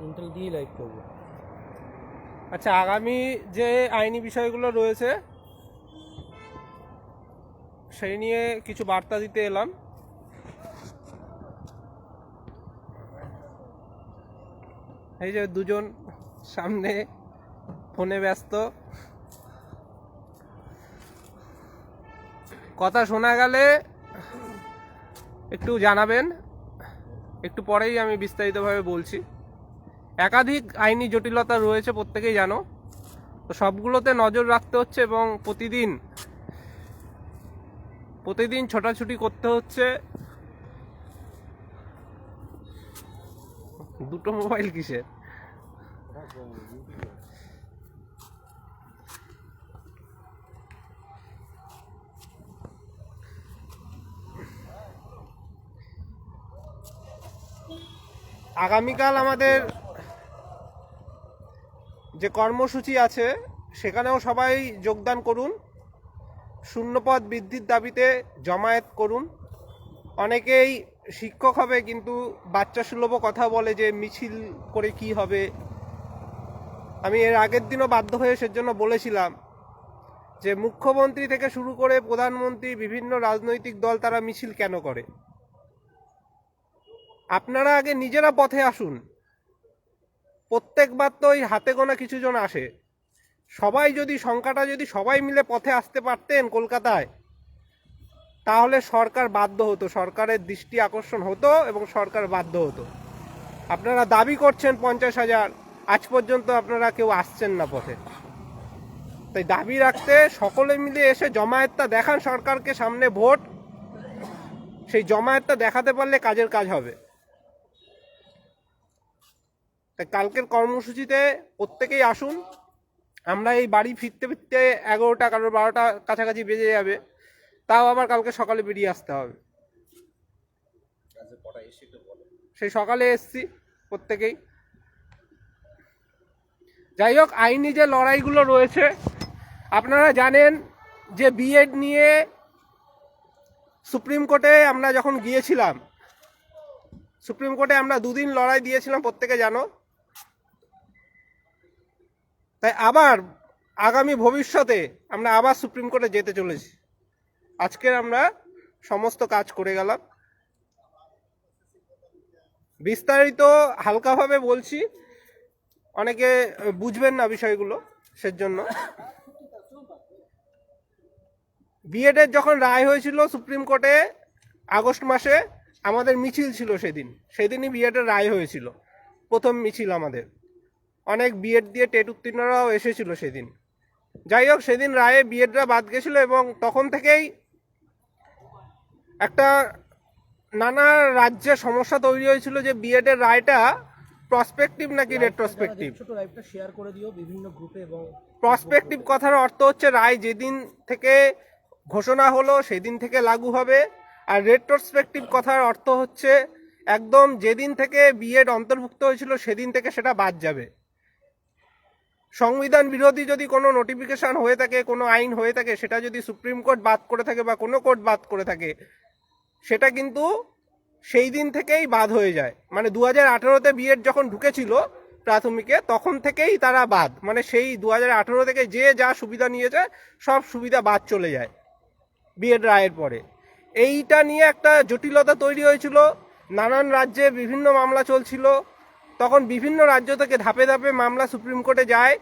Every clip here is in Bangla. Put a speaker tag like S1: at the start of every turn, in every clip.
S1: ইন্টার দিয়ে লাইভ করবো। আচ্ছা, আগামী যে আইনি বিষয়গুলো রয়েছে সেই নিয়ে কিছু বার্তা দিতে এলাম। এই যে দুজন সামনে ফোনে ব্যস্ত, কথা শোনা গেলে একটু জানাবেন, একটু পরেই আমি বিস্তারিতভাবে বলছি। একাধিক আইনি জটিলতা রয়েছে, প্রত্যেকেই জানো, তো সবগুলোতে নজর রাখতে হচ্ছে এবং প্রতিদিন ছোটাছুটি করতে হচ্ছে। দুটো মোবাইল কিসের? আগামীকাল আমাদের যে কর্মসূচি আছে সেখানেও সবাই যোগদান করুন। শূন্যপদ বৃদ্ধির দাবিতে জমায়েত করুন। অনেকেই শিক্ষক হবে কিন্তু বাচ্চা সুলভ কথা বলে যে মিছিল করে কি হবে। আমি এর আগের দিনও বাধ্য হয়ে সেজন্য বলেছিলাম যে মুখ্যমন্ত্রী থেকে শুরু করে প্রধানমন্ত্রী, বিভিন্ন রাজনৈতিক দল তারা মিছিল কেন করে? আপনারা আগে নিজেরা পথে আসুন। প্রত্যেকবার তো ওই হাতে গোনা কিছু জন আসে। সবাই যদি সংখ্যাটা যদি সবাই মিলে পথে আসতে পারতেন কলকাতায়, তাহলে সরকার বাধ্য হতো, সরকারের দৃষ্টি আকর্ষণ হতো এবং সরকার বাধ্য হতো। আপনারা দাবি করছেন 50,000, আজ পর্যন্ত আপনারা কেউ আসছেন না পথে। তাই দাবি রাখতে সকলে মিলে এসে জমায়েতটা দেখান সরকারকে, সামনে ভোট, সেই জমায়েতটা দেখাতে পারলে কাজের কাজ হবে। তাই কালকের কর্মসূচিতে প্রত্যেকেই আসুন। আমরা এই বাড়ি ফিরতে ফিরতে 11টা, কারোর 12টা কাছাকাছি বেজে যাবে, তাও আবার কালকে সকালে বেরিয়ে আসতে হবে। সেই সকালে এসছি প্রত্যেকেই। যাই হোক, আইনি যে লড়াইগুলো রয়েছে, আপনারা জানেন যে বিএড নিয়ে সুপ্রিম কোর্টে আমরা যখন গিয়েছিলাম, সুপ্রিম কোর্টে আমরা 2 দিন লড়াই দিয়েছিলাম, প্রত্যেকে জানো। তাই আবার আগামী ভবিষ্যতে আমরা আবার সুপ্রিম কোর্টে যেতে চলেছি। আজকে আমরা সমস্ত কাজ করে গেলাম। বিস্তারিত হালকাভাবে বলছি, অনেকে বুঝবেন না বিষয়গুলো, সেজন্য। বিএডের যখন রায় হয়েছিল সুপ্রিম কোর্টে আগস্ট মাসে, আমাদের মিছিল ছিল সেদিনই বিএডের রায় হয়েছিল, প্রথম মিছিল আমাদের। অনেক বিএড দিয়ে টেট উত্তীর্ণরাও এসেছিল সেদিন। যাই হোক, সেদিন রায়ে বিএডরা বাদ গেছিল এবং তখন থেকেই একটা নানা রাজ্যে সমস্যা তৈরি হয়েছিল যে বিএডের রায়টা প্রসপেক্টিভ নাকি রেট্রোস্পেক্টিভ। প্রসপেক্টিভ কথার অর্থ হচ্ছে রায় যেদিন থেকে ঘোষণা হলো সেদিন থেকে লাগু হবে, আর রেট্রোস্পেক্টিভ কথার অর্থ হচ্ছে একদম যেদিন থেকে বিএড অন্তর্ভুক্ত হয়েছিল সেদিন থেকে সেটা বাদ যাবে। সংবিধান বিরোধী যদি কোনো নোটিফিকেশন হয়ে থাকে, কোনো আইন হয়ে থাকে, সেটা যদি সুপ্রিম কোর্ট বাদ করে থাকে বা কোনো কোর্ট বাদ করে থাকে, সেটা কিন্তু সেই দিন থেকেই বাদ হয়ে যায়। মানে 2018তে বিএড যখন ঢুকেছিল প্রাথমিকে, তখন থেকেই তারা বাদ। মানে সেই 2018 থেকে যে যা সুবিধা নিয়েছে সব সুবিধা বাদ চলে যায় বিএড রায়ের পরে। এইটা নিয়ে একটা জটিলতা তৈরি হয়েছিল, নানান রাজ্যে বিভিন্ন মামলা চলছিল। তখন বিভিন্ন রাজ্য থেকে ধাপে ধাপে মামলা সুপ্রিম কোর্টে যায়।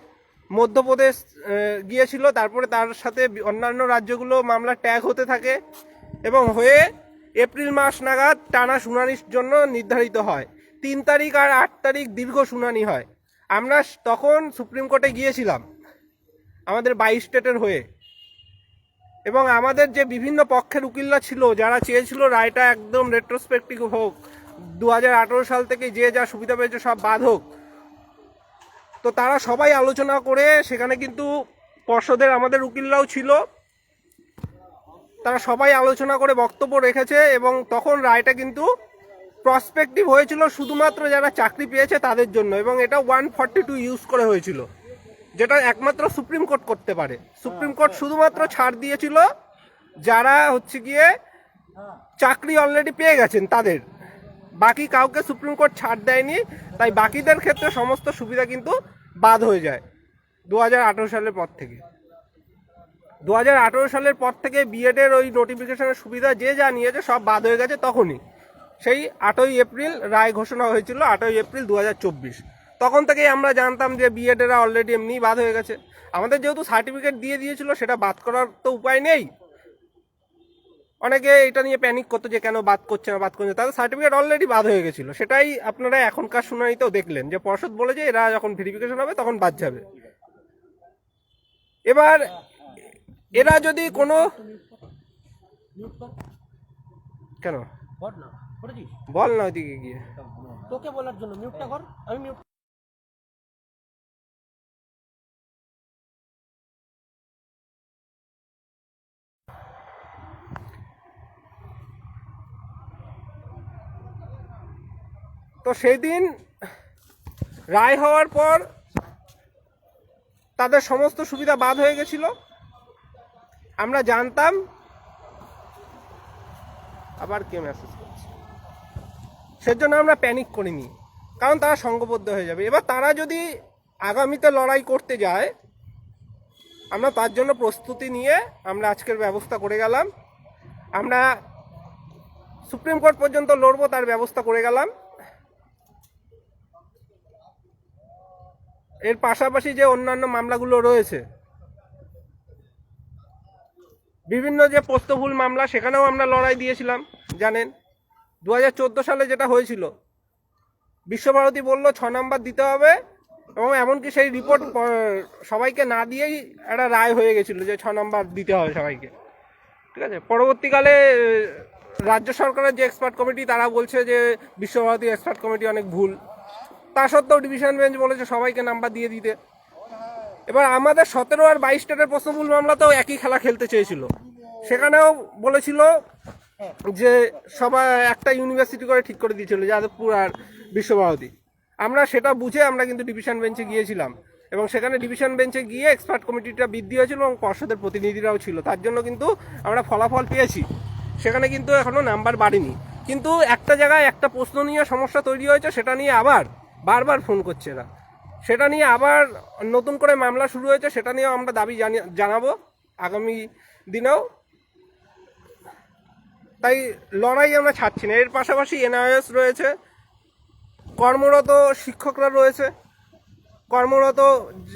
S1: মধ্যপ্রদেশ গিয়েছিল, তারপরে তার সাথে অন্যান্য রাজ্যগুলো মামলা ট্যাগ হতে থাকে এবং হয়ে এপ্রিল মাস নাগাদ টানা শুনানির জন্য নির্ধারিত হয়। 3 তারিখ আর 8 তারিখ দীর্ঘ শুনানি হয়। আমরা তখন সুপ্রিম কোর্টে গিয়েছিলাম আমাদের 22 স্টেটের হয়ে, এবং আমাদের যে বিভিন্ন পক্ষের উকিলরা ছিল, যারা চেয়েছিল রায়টা একদম রেট্রোস্পেক্টিভ হোক, 2018 সাল থেকে যে যা সুবিধা পেয়েছে সব বাদ হোক, তো তারা সবাই আলোচনা করে, সেখানে কিন্তু পর্ষদের আমাদের উকিলরাও ছিল, তারা সবাই আলোচনা করে বক্তব্য রেখেছে এবং তখন রায়টা কিন্তু প্রসপেক্টিভ হয়েছিল শুধুমাত্র যারা চাকরি পেয়েছে তাদের জন্য, এবং এটা 142 ইউজ করে হয়েছিল, যেটা একমাত্র সুপ্রিম কোর্ট করতে পারে। সুপ্রিম কোর্ট শুধুমাত্র ছাড় দিয়েছিল যারা হচ্ছে গিয়ে চাকরি অলরেডি পেয়ে গেছেন তাদের, বাকি কাউকে সুপ্রিম কোর্ট ছাড় দেয়নি, তাই বাকিদের ক্ষেত্রে সমস্ত সুবিধা কিন্তু বাদ হয়ে যায় 2018 সালের পর থেকে। 2018 সালের পর থেকে বিএডের ওই নোটিফিকেশনের সুবিধা যে যা নিয়েছে সব বাদ হয়ে গেছে তখনই, সেই 8ই এপ্রিল রায় ঘোষণা হয়েছিল, 8ই এপ্রিল 2024। তখন থেকেই আমরা জানতাম যে বিএডেরা অলরেডি এমনি বাদ হয়ে গেছে। আমাদের যেহেতু সার্টিফিকেট দিয়ে দিয়েছিল, সেটা বাদ করার তো উপায় নেই। অনেকে এটা নিয়ে প্যানিক করতো যে কেন বাদ করছে না, তাদের সার্টিফিকেট অলরেডি বাদ হয়ে গেছিল। সেটাই আপনারা এখনকার শুনানিতেও দেখলেন যে পর্ষদ বলে যে এরা যখন ভেরিফিকেশন হবে তখন বাদ যাবে। এবার এরা যদি কোনো কেন বল না ওইদিকে গিয়ে
S2: তোকে বলার জন্য মিউটটা কর, আমি মিউট।
S1: তো সেই দিন রায় হওয়ার পর তাদের সমস্ত সুবিধা বাদ হয়ে গেছিল। আমরা জানতাম, আবার কে মেসেজ করছে, সেজন্য আমরা প্যানিক করিনি, কারণ তারা সংঘবদ্ধ হয়ে যাবে। এবার তারা যদি আগামীতে লড়াই করতে যায়, আমরা তার জন্য প্রস্তুতি নিয়ে আমরা আজকের ব্যবস্থা করে গেলাম। আমরা সুপ্রিম কোর্ট পর্যন্ত লড়বো তার ব্যবস্থা করে গেলাম। এর পাশাপাশি যে অন্যান্য মামলাগুলো রয়েছে, বিভিন্ন যে পোস্তভুল মামলা, সেখানেও আমরা লড়াই দিয়েছিলাম। জানেন 2014 সালে যেটা হয়েছিল, বিশ্বভারতী বলল 6 নম্বর দিতে হবে, এবং এমনকি সেই রিপোর্ট সবাইকে না দিয়েই একটা রায় হয়ে গেছিল যে 6 নম্বর দিতে হবে সবাইকে। ঠিক আছে, পরবর্তীকালে রাজ্য সরকারের যে এক্সপার্ট কমিটি তারা বলছে যে বিশ্বভারতী এক্সপার্ট কমিটি অনেক ভুল। তা সত্ত্বেও ডিভিশন বেঞ্চ বলেছে সবাইকে নাম্বার দিয়ে দিতে। এবার আমাদের 17 আর 22 স্টেটের প্রশ্নমূল মামলাতেও একই খেলা খেলতে চেয়েছিল। সেখানেও বলেছিল যে সবাই একটা ইউনিভার্সিটি করে ঠিক করে দিয়েছিল, যাদবপুর আর বিশ্বভারতী। আমরা সেটা বুঝে আমরা কিন্তু ডিভিশন বেঞ্চে গিয়েছিলাম, এবং সেখানে ডিভিশন বেঞ্চে গিয়ে এক্সপার্ট কমিটিটা বৃদ্ধি হয়েছিল এবং পর্ষদের প্রতিনিধিরাও ছিল। তার জন্য কিন্তু আমরা ফলাফল পেয়েছি, সেখানে কিন্তু এখনো নাম্বার বাড়েনি। কিন্তু একটা জায়গায় একটা প্রশ্ন নিয়ে সমস্যা তৈরি হয়েছে, সেটা নিয়ে আবার বারবার ফোন করছে এরা, সেটা নিয়ে আবার নতুন করে মামলা শুরু হয়েছে, সেটা নিয়েও আমরা দাবি জানাবো আগামী দিনেও। তাই লড়াই আমরা ছাড়ছি না। এর পাশাপাশি এনআইএস রয়েছে, কর্মরত শিক্ষকরা রয়েছে। কর্মরত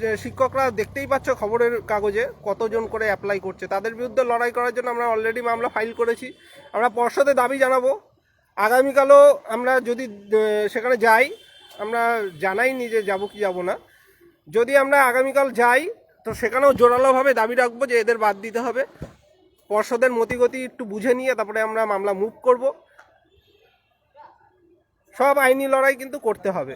S1: যে শিক্ষকরা দেখতেই পাচ্ছ খবরের কাগজে কতজন করে অ্যাপ্লাই করছে, তাদের বিরুদ্ধে লড়াই করার জন্য আমরা অলরেডি মামলা ফাইল করেছি। আমরা পর্ষদে দাবি জানাবো। আগামীকালও আমরা যদি সেখানে যাই, আমরা জানাইনি যে যাবো কি যাবো না, যদি আমরা আগামীকাল যাই তো সেখানেও জোরালোভাবে দাবি রাখবো যে এদের বাদ দিতে হবে। পর্ষদের মতিগতি একটু বুঝে নিয়ে তারপরে আমরা মামলা মুভ করব। সব আইনি লড়াই কিন্তু করতে হবে।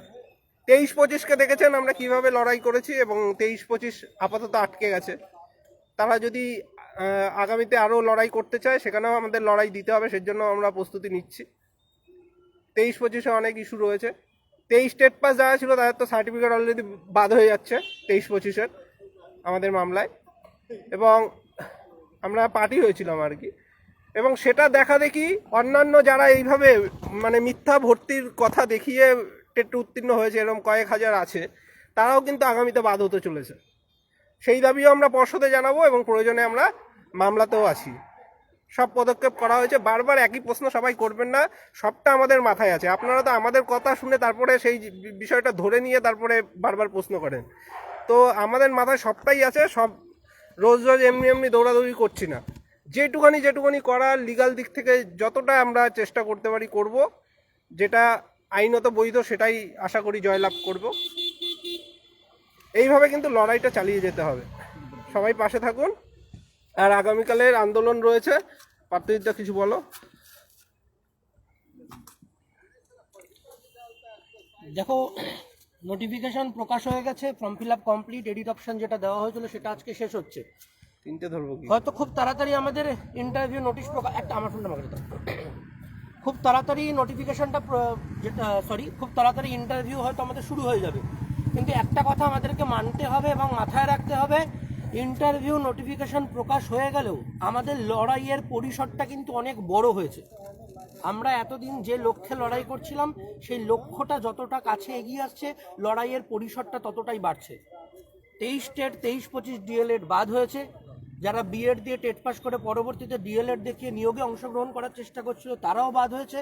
S1: 23-25কে দেখেছেন আমরা কিভাবে লড়াই করেছি, এবং 23-25 আপাতত আটকে গেছে। তারা যদি আগামীতে আরও লড়াই করতে চায়, সেখানেও আমাদের লড়াই দিতে হবে, সেজন্য আমরা প্রস্তুতি নিচ্ছি। 23-25-এ অনেক ইস্যু রয়েছে। 23 স্টেট পাস যারা ছিল তাদের তো সার্টিফিকেট অলরেডি বাদ হয়ে যাচ্ছে 23-25-এর আমাদের মামলায়, এবং আমরা পার্টি হয়েছিলাম আর কি। এবং সেটা দেখা দেখি অন্যান্য যারা এইভাবে মানে মিথ্যা ভর্তির কথা দেখিয়ে টেটে উত্তীর্ণ হয়েছে, এরকম কয়েক হাজার আছে, তারাও কিন্তু আগামীতে বাদ হতে চলেছে। সেই দাবিও আমরা পর্ষদে জানাবো, এবং প্রয়োজনে আমরা মামলাতেও আছি। সব পদক্ষেপ করা হয়েছে। বারবার একই প্রশ্ন সবাই করবেন না, সবটা আমাদের মাথায় আছে। আপনারা তো আমাদের কথা শুনে তারপরে সেই বিষয়টা ধরে নিয়ে তারপরে বারবার প্রশ্ন করেন। তো আমাদের মাথায় সবটাই আছে, সব রোজ রোজ এমনি এমনি দৌড়াদৌড়ি করছি না। যেটুকুনি করার লিগাল দিক থেকে যতটা আমরা চেষ্টা করতে পারি করব, যেটা আইনত বৈধ সেটাই আশা করি জয়লাভ করব। এইভাবে কিন্তু লড়াইটা চালিয়ে যেতে হবে। সবাই পাশে থাকুন। আর আগামীকালের আন্দোলন রয়েছে। পার্থিদা কিছু বলো।
S2: দেখো, নোটিফিকেশন প্রকাশ হয়ে গেছে, form fill up complete, edit option যেটা দেওয়া হয়েছিল সেটা আজকে শেষ হচ্ছে।
S1: তিনটে ধরবো কি?
S2: হয়তো খুব তাড়াতাড়ি আমাদের ইন্টারভিউ নোটিশ প্রকাশ, একটা আমার ফোনটা আমাকে দাও। খুব তাড়াতাড়ি নোটিফিকেশনটা যেটা খুব তাড়াতাড়ি ইন্টারভিউ হয়তো আমাদের শুরু হয়ে যাবে। কিন্তু একটা কথা আমাদেরকে মানতে হবে এবং মাথায় রাখতে হবে, ইন্টারভিউ নোটিফিকেশন প্রকাশ হয়ে গেলেও আমাদের লড়াইয়ের পরিসরটা কিন্তু অনেক বড় হয়েছে। আমরা এতদিন যে লক্ষ্যে লড়াই করছিলাম সেই লক্ষ্যটা যতটা কাছে এগিয়ে আসছে, লড়াইয়ের পরিসরটা ততটাই বাড়ছে। 23 টেট 23-25 ডিএলএড বাদ হয়েছে। যারা বিএড দিয়ে টেট পাস করে পরবর্তীতে ডিএলএড দেখিয়ে নিয়োগে অংশগ্রহণ করার চেষ্টা করছিল তারাও বাদ হয়েছে।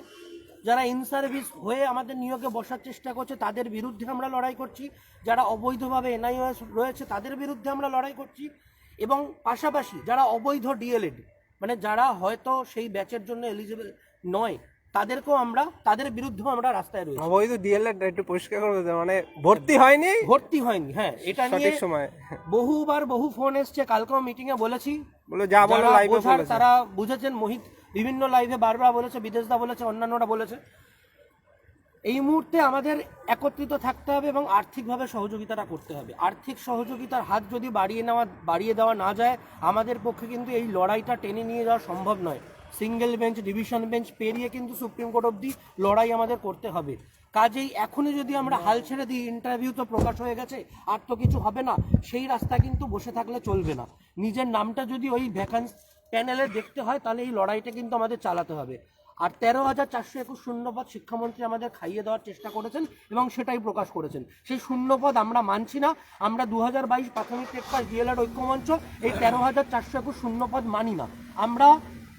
S2: যারা ইন সার্ভিস হয়ে আমাদের নিয়োগে বসার চেষ্টা করছে তাদের বিরুদ্ধে আমরা লড়াই করছি। যারা অবৈধভাবে এনআইওএস রয়েছে তাদের বিরুদ্ধে আমরা লড়াই করছি। এবং পাশাপাশি যারা অবৈধ ডিএলএড, মানে যারা হয়তো সেই ব্যাচের জন্য এলিজিবল নয়, তাদেরকেও আমরা, তাদের বিরুদ্ধেও আমরা রাস্তায় রয়েছি।
S1: অবৈধ ডিএলএড একটু পরিষ্কার করে দিতে, মানে ভর্তি হয়নি,
S2: হ্যাঁ, এটা নিয়ে
S1: সঠিক সময়
S2: বহুবার বহু ফোন এসছে। কালকেও মিটিং এ বলেছি,
S1: বলে যা বলে
S2: যারা
S1: লাইভে
S2: বোঝার
S1: বলেছে।
S2: তারা বুঝেছেন। মোহিত বিভিন্ন লাইভে বারবার বলেছে, বিদেশদা বলেছে, অন্যান্যরা বলেছে। এই মুহূর্তে আমাদের একত্রিত থাকতে হবে এবং আর্থিকভাবে সহযোগিতাটা করতে হবে। আর্থিক সহযোগিতার হাত যদি বাড়িয়ে দেওয়া না যায়, আমাদের পক্ষে কিন্তু এই লড়াইটা টেনে নিয়ে যাওয়া সম্ভব নয়। সিঙ্গেল বেঞ্চ, ডিভিশন বেঞ্চ পেরিয়ে কিন্তু সুপ্রিম কোর্ট অবধি লড়াই আমাদের করতে হবে। কাজেই এখনই যদি আমরা হাল ছেড়ে দিই, ইন্টারভিউ তো প্রকাশ হয়ে গেছে, আর তো কিছু হবে না, সেই রাস্তা কিন্তু বসে থাকলে চলবে না। নিজের নামটা যদি ওই ভ্যাকান্সি প্যানেলে দেখতে হয়, তাহলে এই লড়াইটা কিন্তু আমাদের চালাতে হবে। আর 13,421 শূন্যপদ শিক্ষামন্ত্রী আমাদের খাইয়ে দেওয়ার চেষ্টা করেছেন এবং সেটাই প্রকাশ করেছেন। সেই শূন্যপদ আমরা মানছি না। আমরা 2022 প্রাথমিক টেট পাস ডিএলএড ঐক্যমঞ্চ এই 13,421 শূন্যপদ মানি না। আমরা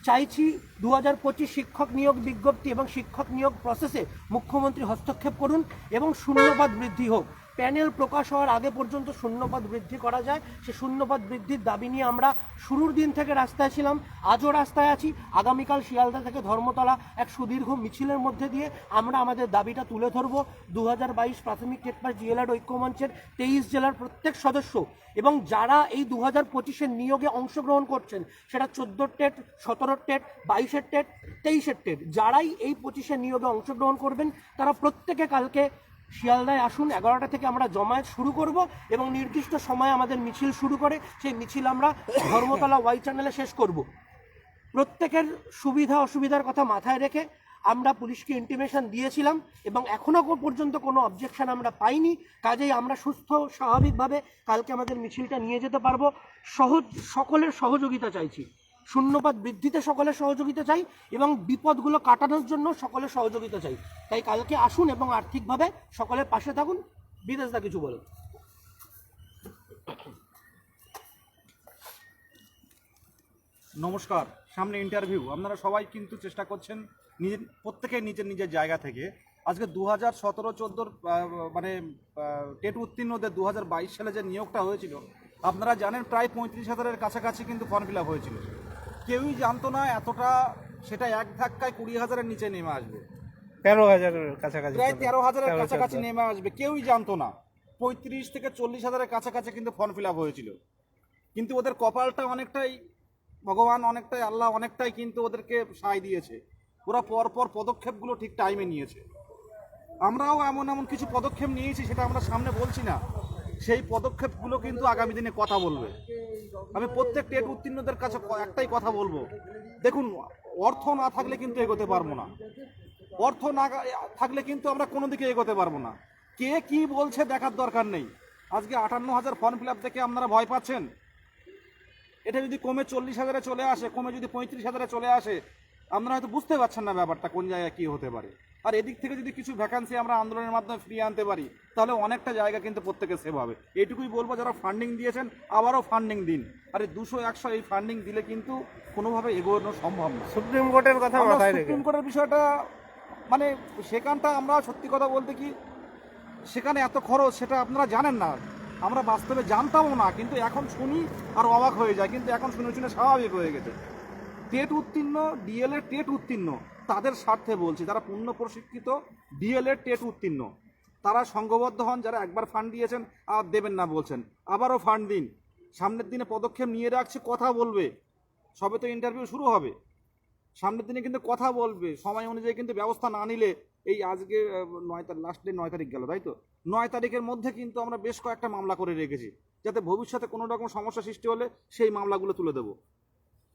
S2: চাইছি 2025 শিক্ষক নিয়োগ বিজ্ঞপ্তি এবং শিক্ষক নিয়োগ প্রসেসে মুখ্যমন্ত্রী হস্তক্ষেপ করুন এবং শূন্যপদ বৃদ্ধি হোক। প্যানেল প্রকাশ হওয়ার আগে পর্যন্ত শূন্যপদ বৃদ্ধি করা যায়, সে শূন্যপদ বৃদ্ধির দাবি নিয়ে আমরা শুরুর দিন থেকে রাস্তায় ছিলাম, আজও রাস্তায় আছি। আগামীকাল শিয়ালদা থেকে ধর্মতলা এক সুদীর্ঘ মিছিলের মধ্যে দিয়ে আমরা আমাদের দাবিটা তুলে ধরব। 2022 প্রাথমিক টেট পাস ডিএলএড ঐক্যমঞ্চের 23 জেলার প্রত্যেক সদস্য এবং যারা এই 2025-এর নিয়োগে অংশগ্রহণ করছেন, সেটা 14 টেট, 17 টেট, 22 টেট, 23 টেট, যারাই এই 25-এর নিয়োগে অংশগ্রহণ করবেন তারা প্রত্যেকে কালকে শিয়ালদায় আসুন। 11টা থেকে আমরা জমায়েত শুরু করব এবং নির্দিষ্ট সময়ে আমাদের মিছিল শুরু করে সেই মিছিল আমরা ধর্মতলা ওয়াই চ্যানেলে শেষ করব। প্রত্যেকের সুবিধা অসুবিধার কথা মাথায় রেখে আমরা পুলিশকে ইন্টিমেশন দিয়েছিলাম এবং এখনও পর্যন্ত কোনো অবজেকশন আমরা পাইনি। কাজেই আমরা সুস্থ স্বাভাবিকভাবে কালকে আমাদের মিছিলটা নিয়ে যেতে পারবো। সকলের সহযোগিতা চাইছি। শূন্যপদ বৃদ্ধিতে সকলের সহযোগিতা চাই এবং বিপদগুলো কাটানোর জন্য সকলের সহযোগিতা চাই। তাই কালকে আসুন এবং আর্থিকভাবে সকলের পাশে থাকুন। বিদেশদা কিছু বলুন।
S3: নমস্কার। সামনে ইন্টারভিউ, আপনারা সবাই কিন্তু চেষ্টা করছেন প্রত্যেকে নিজের নিজের জায়গা থেকে। আজকে 2017-14 মানে টেট উত্তীর্ণদের 2022 সালে যে নিয়োগটা হয়েছিল, আপনারা জানেন প্রায় 35,000-এর কাছাকাছি কিন্তু ফর্ম ফিল আপ হয়েছিল। কেউই জানতো না এতটা, সেটা এক ধাক্কায় 20,000-এর নিচে নেমে আসবে,
S1: 13,000-এর কাছাকাছি,
S3: প্রায় 13,000-এর কাছাকাছি নেমে আসবে। কেউই জানতো না। 35 থেকে 40,000-এর কাছাকাছি কিন্তু ফর্ম ফিল আপ হয়েছিল। কিন্তু ওদের কপালটা অনেকটাই, ভগবান অনেকটাই, আল্লাহ অনেকটাই কিন্তু ওদেরকে সায় দিয়েছে। ওরা পরপর পদক্ষেপগুলো ঠিক টাইমে নিয়েছে। আমরাও এমন কিছু পদক্ষেপ নিয়েছি, সেটা আমরা সামনে বলছি না। সেই পদক্ষেপগুলো কিন্তু আগামী দিনে কথা বলবে। আমি প্রত্যেক টেট উত্তীর্ণদের কাছে একটাই কথা বলবো, দেখুন, অর্থ না থাকলে কিন্তু এগোতে পারবো না। অর্থ না থাকলে কিন্তু আমরা কোনো দিকে এগোতে পারবো না। কে কি বলছে দেখার দরকার নেই। আজকে 58,000 ফর্ম ফিল আপ থেকে আপনারা ভয় পাচ্ছেন। এটা যদি কমে 40,000-এ চলে আসে, কমে যদি 35,000-এ চলে আসে, আপনারা হয়তো বুঝতে পারছেন না ব্যাপারটা কোন জায়গায় কী হতে পারে। আর এদিক থেকে যদি কিছু ভ্যাকান্সি আমরা আন্দোলনের মাধ্যমে ফিরিয়ে আনতে পারি, তাহলে অনেকটা জায়গা কিন্তু প্রত্যেকে সেভ হবে। এইটুকুই বলবো, যারা ফান্ডিং দিয়েছেন আবারও ফান্ডিং দিন। আর 200-100 এই ফান্ডিং দিলে কিন্তু কোনোভাবে এগোনো সম্ভব না।
S1: সুপ্রিম কোর্টের কথা মাথায় রেখে,
S3: সুপ্রিম কোর্টের বিষয়টা মানে সেখানটা আমরা সত্যি কথা বলতে কি, সেখানে এত খরচ সেটা আপনারা জানেন না, আমরা বাস্তবে জানতামও না। কিন্তু এখন শুনি আর অবাক হয়ে যায়, কিন্তু এখন শুনে শুনে স্বাভাবিক হয়ে গেছে। টেট উত্তীর্ণ, ডিএলএড টেট উত্তীর্ণ, তাদের স্বার্থে বলছি, যারা পূর্ণ প্রশিক্ষিত ডিএলএড টেট উত্তীর্ণ, তারা সংঘবদ্ধ হন। যারা একবার ফান্ড দিয়েছেন আর দেবেন না বলছেন, আবারও ফান্ড দিন। সামনের দিনে পদক্ষেপ নিয়ে রাখছে, কথা বলবে। সবে তো ইন্টারভিউ শুরু হবে, সামনের দিনে কিন্তু কথা বলবে। সময় অনুযায়ী কিন্তু ব্যবস্থা না নিলে, এই আজকে 9 তারিখ, লাস্ট ডে 9 তারিখ গেল, তাই তো? 9 তারিখের মধ্যে কিন্তু আমরা বেশ কয়েকটা মামলা করে রেখেছি, যাতে ভবিষ্যতে কোনো রকম সমস্যা সৃষ্টি হলে সেই মামলাগুলো তুলে দেবো।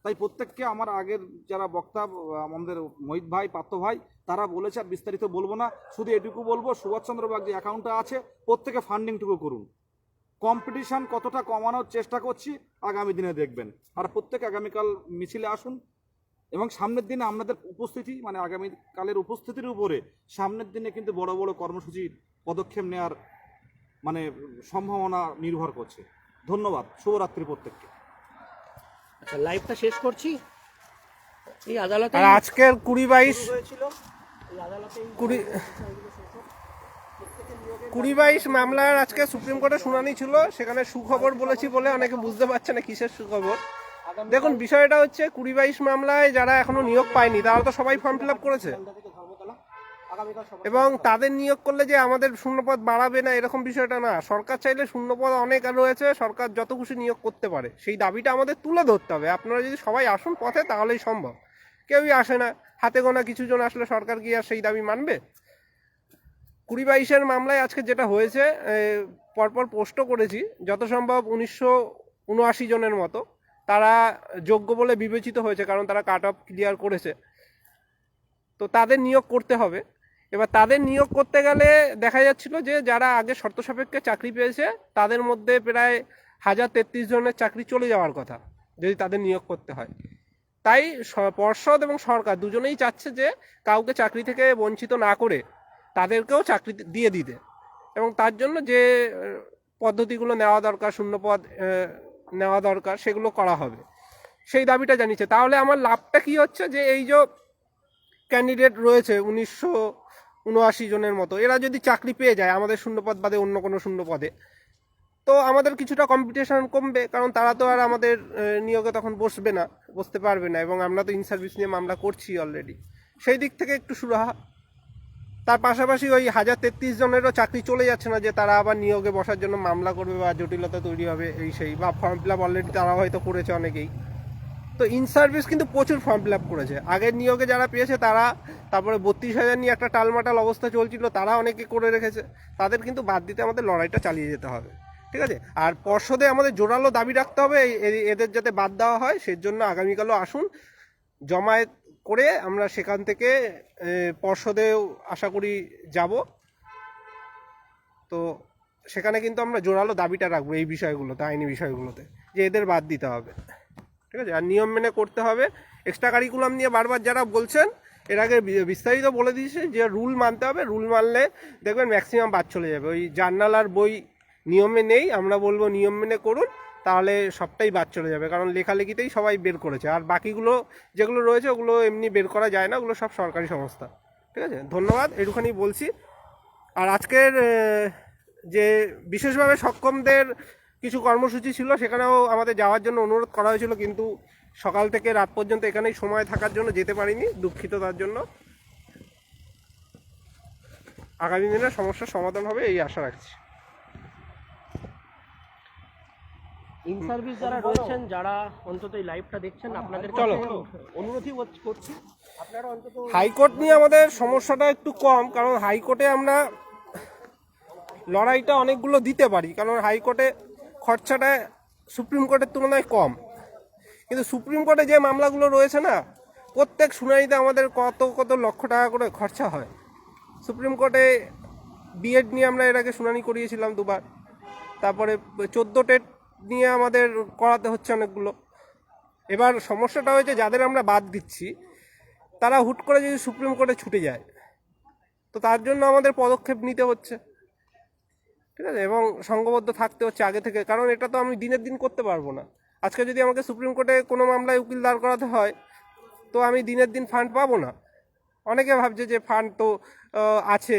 S3: তাই প্রত্যেককে আমার আগের যারা বক্তা, আমাদের মোহিত ভাই, পার্থ ভাই, তারা বলেছে, আর বিস্তারিত বলবো না, শুধু এটুকু বলবো, সুভাষচন্দ্র বাগ যে অ্যাকাউন্টটা আছে, প্রত্যেকে ফান্ডিংটুকু করুন। কম্পিটিশন কতটা কমানোর চেষ্টা করছি আগামী দিনে দেখবেন। আর প্রত্যেকে আগামীকাল মিছিলে আসুন, এবং সামনের দিনে আপনাদের উপস্থিতি মানে আগামীকালের উপস্থিতির উপরে সামনের দিনে কিন্তু বড় বড় কর্মসূচির পদক্ষেপ নেওয়ার মানে সম্ভাবনা নির্ভর করছে। ধন্যবাদ, শুভরাত্রি প্রত্যেককে।
S2: আচ্ছা, লাইভটা শেষ করছি। এই আদালতে
S1: আর আজকের 20-22
S2: হয়েছিল, এই আদালতে
S1: 20-22 মামলার আজকে সুপ্রিম কোর্টে শুনানি ছিল। সেখানে সুখবর বলেছি বলে অনেকে বুঝতে পারছে না কিসের সুখবর। দেখুন, বিষয়টা হচ্ছে 20-22 মামলায় যারা এখনো নিয়োগ পায়নি তারা তো সবাই ফর্ম ফিল আপ করেছে, এবং তাদের নিয়োগ করলে যে আমাদের শূন্যপদ বাড়াবে না এরকম বিষয়টা না। সরকার চাইলে শূন্যপদ অনেক রয়েছে, সরকার যত খুশি নিয়োগ করতে পারে। সেই দাবিটা আমাদের তুলে ধরতে হবে। আপনারা যদি সবাই আসুন পথে তাহলেই সম্ভব। কেউই আসে না, হাতে গোনা কিছু জন আসলে সরকার কি আর সেই দাবি মানবে? 20-22 মামলায় আজকে যেটা হয়েছে, পরপর পোস্টও করেছি, যত সম্ভব 1979 জনের মতো তারা যোগ্য বলে বিবেচিত হয়েছে, কারণ তারা কাট অফ ক্লিয়ার করেছে। তো তাদের নিয়োগ করতে হবে। এবার তাদের নিয়োগ করতে গেলে দেখা যাচ্ছিল যে যারা আগে শর্ত সাপেক্ষে চাকরি পেয়েছে তাদের মধ্যে প্রায় 1033 জনের চাকরি চলে যাওয়ার কথা যদি তাদের নিয়োগ করতে হয়। তাই পর্ষদ এবং সরকার দুজনেই চাচ্ছে যে কাউকে চাকরি থেকে বঞ্চিত না করে তাদেরকেও চাকরি দিয়ে দিতে, এবং তার জন্য যে পদ্ধতিগুলো নেওয়া দরকার, শূন্যপদ নেওয়া দরকার, সেগুলো করা হবে, সেই দাবিটা জানিয়েছে। তাহলে আমার লাভটা কি হচ্ছে, যে এই যে ক্যান্ডিডেট রয়েছে 1979 জনের মতো, এরা যদি চাকরি পেয়ে যায় আমাদের শূন্যপদ বাদে অন্য কোনো শূন্যপদে, তো আমাদের কিছুটা কম্পিটিশন কমবে, কারণ তারা তো আর আমাদের নিয়োগে তখন বসতে পারবে না। এবং আমরা তো ইন সার্ভিস নিয়ে মামলা করছি অলরেডি, সেই দিক থেকে একটু সুরাহা। তার পাশাপাশি ওই 1033 জনেরও চাকরি চলে যাচ্ছে না যে তারা আবার নিয়োগে বসার জন্য মামলা করবে বা জটিলতা তৈরি হবে এই সেই, বা ফর্ম ফিল আপ অলরেডি তারা হয়তো করেছে অনেকেই। তো ইন সার্ভিস কিন্তু প্রচুর ফর্ম ফিল আপ করেছে। আগের নিয়োগে যারা পেয়েছে তারা, তারপরে 32,000 নিয়ে একটা টালমাটাল অবস্থা চলছিল, তারা অনেকে করে রেখেছে। তাদের কিন্তু বাদ দিতে আমাদের লড়াইটা চালিয়ে যেতে হবে, ঠিক আছে? আর পর্ষদে আমাদের জোরালো দাবি রাখতে হবে এদের যাতে বাদ দেওয়া হয়। সেজন্য আগামীকালও আসুন, জমায়েত করে আমরা সেখান থেকে পর্ষদেও আশা করি যাব। তো সেখানে কিন্তু আমরা জোরালো দাবিটা রাখবো এই বিষয়গুলোতে, আইনি বিষয়গুলোতে, যে এদের বাদ দিতে হবে, ঠিক আছে? আর নিয়ম মেনে করতে হবে। এক্সট্রা কারিকুলাম নিয়ে বারবার যারা বলছেন, এর আগে বিস্তারিত বলে দিয়েছে যে রুল মানতে হবে। রুল মানলে দেখবেন ম্যাক্সিমাম বাদ চলে যাবে। ওই জার্নাল আর বই নিয়মে নেই, আমরা বলবো নিয়ম মেনে করুন, তাহলে সবটাই বাদ চলে যাবে। কারণ লেখালেখিতেই সবাই বের করেছে, আর বাকিগুলো যেগুলো রয়েছে ওগুলো এমনি বের করা যায় না, ওগুলো সব সরকারি সংস্থা, ঠিক আছে? ধন্যবাদ, এটুখানি বলছি। আর আজকের যে বিশেষভাবে সক্ষমদের কিছু কর্মসূচি ছিল সেখানেও আমাদের যাওয়ার জন্য অনুরোধ করা হয়েছিল, কিন্তু সকাল থেকে রাত পর্যন্ত এখানেই সময় থাকার জন্য যেতে পারিনি, দুঃখিত তার জন্য। আগামী দিনে সমস্যার সমাধান হবে এই আশা রাখছি।
S2: ইন সার্ভিস যারা রয়েছেন, যারা অন্তত এই লাইভটা দেখছেন, আপনাদের
S1: চলো।
S2: অনুরোধই করছি, আপনারা অন্তত
S1: হাইকোর্ট নিয়ে আমাদের সমস্যাটা একটু কম, কারণ হাইকোর্টে আমরা লড়াইটা অনেকগুলো দিতে পারি, কারণ হাইকোর্টে খরচাটা সুপ্রিম কোর্টের তুলনায় কম। কিন্তু সুপ্রিম কোর্টে যে মামলাগুলো রয়েছে না, প্রত্যেক শুনানিতে আমাদের কত কত লক্ষ টাকা করে খরচা হয়। সুপ্রিম কোর্টে বিএড নিয়ে আমরা এর আগে শুনানি করিয়েছিলাম 2বার, তারপরে 14 টেট নিয়ে আমাদের করাতে হচ্ছে অনেকগুলো। এবার সমস্যাটা হয়েছে যাদের আমরা বাদ দিচ্ছি তারা হুট করে যদি সুপ্রিম কোর্টে ছুটে যায়, তো তার জন্য আমাদের পদক্ষেপ নিতে হচ্ছে, ঠিক আছে? এবং সংঘবদ্ধ থাকতে হচ্ছে আগে থেকে, কারণ এটা তো আমি দিনের দিন করতে পারবো না। আজকে যদি আমাকে সুপ্রিম কোর্টে কোনো মামলায় উকিল দাঁড় করাতে হয়, তো আমি দিনের দিন ফান্ড পাবো না। অনেকে ভাবছে যে ফান্ড তো আছে,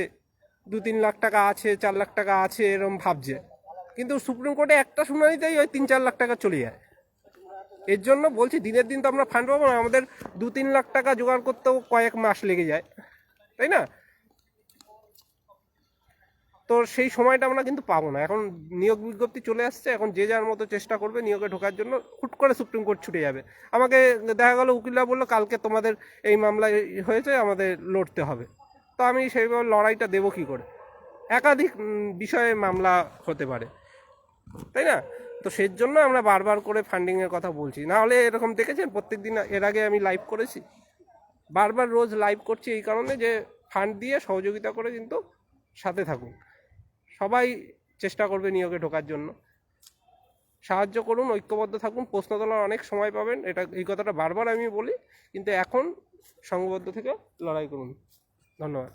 S1: 2-3 লাখ টাকা আছে, 4 লাখ টাকা আছে, এরকম ভাবছে, কিন্তু সুপ্রিম কোর্টে একটা শুনানিতেই ওই 3-4 লাখ টাকা চলে যায়। এর জন্য বলছি দিনের দিন তো আমরা ফান্ড পাবো না, আমাদের 2-3 লাখ টাকা জোগাড় করতেও কয়েক মাস লেগে যায়, তাই না? তো সেই সময়টা আমরা কিন্তু পাবো না। এখন নিয়োগ বিজ্ঞপ্তি চলে আসছে, এখন যে যার মতো চেষ্টা করবে নিয়োগে ঢোকার জন্য, হুট করে সুপ্রিম কোর্ট ছুটে যাবে। আমাকে দেখা গেল উকিলরা বললো কালকে তোমাদের এই মামলা হয়েছে, আমাদের লড়তে হবে। তো আমি সেইভাবে লড়াইটা দেবো কী করে? একাধিক বিষয়ে মামলা হতে পারে, তাই না? তো সেই জন্য আমরা বারবার করে ফান্ডিংয়ের কথা বলছি। না হলে এরকম দেখেছেন প্রত্যেক দিন এর আগে আমি লাইভ করেছি, বারবার রোজ লাইভ করছি এই কারণে যে ফান্ড দিয়ে সহযোগিতা করে কিন্তু সাথে থাকুন, সবাই চেষ্টা করবে নিয়োগে ঢোকার জন্য। সাহায্য করুন, ঐক্যবদ্ধ থাকুন, প্রশ্ন তোলার অনেক সময় পাবেন, এই কথাটা বারবার আমি বলি, কিন্তু এখন সংঘবদ্ধ থেকে লড়াই করুন। ধন্যবাদ।